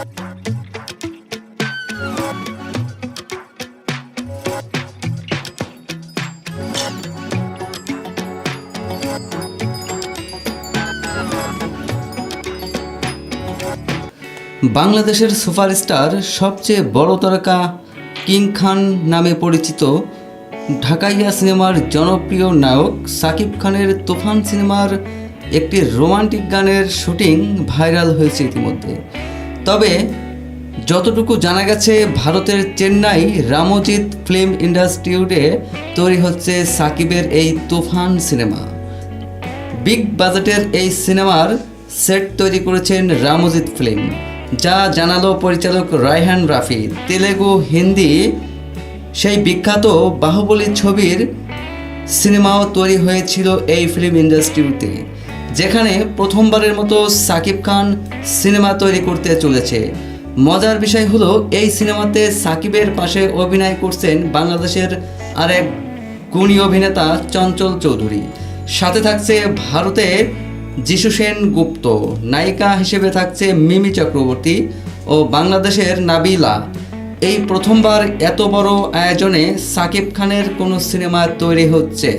বাংলাদেশের সুপারস্টার সবচেয়ে বড় তারকা কিং খান নামে পরিচিত ঢাকাইয়া সিনেমার জনপ্রিয় নায়ক সাকিব খানের তুফান সিনেমার একটি রোমান্টিক গানের শুটিং ভাইরাল হয়েছে ইতিমধ্যে। তবে যতটুকু জানা গেছে, ভারতের চেন্নাই রামজিৎ ফিল্ম ইন্ডাস্ট্রিতে তৈরি হচ্ছে সাকিবের এই তুফান সিনেমা। বিগ বাজেটের এই সিনেমার সেট তৈরি করেছেন রামজিৎ ফিল্ম, যা জানালো পরিচালক রায়হান রাফি। তেলেগু, হিন্দি সেই বিখ্যাত বাহুবলী ছবির সিনেমাও তৈরি হয়েছিল এই ফিল্ম ইন্ডাস্ট্রিতে, যেখানে প্রথমবারের মতো সাকিব খান সিনেমা তৈরি করতে চলেছে। মজার বিষয় হলো, এই সিনেমাতে সাকিবের পাশে অভিনয় করছেন বাংলাদেশের আরেক গুণী অভিনেতা চঞ্চল চৌধুরী। সাথে থাকছে ভারতের যিশু সেনগুপ্ত, নায়িকা হিসেবে থাকছে মিমি চক্রবর্তী ও বাংলাদেশের নাবিলা। এই প্রথমবার এত বড় আয়োজনে সাকিব খানের কোনো সিনেমা তৈরি হচ্ছে।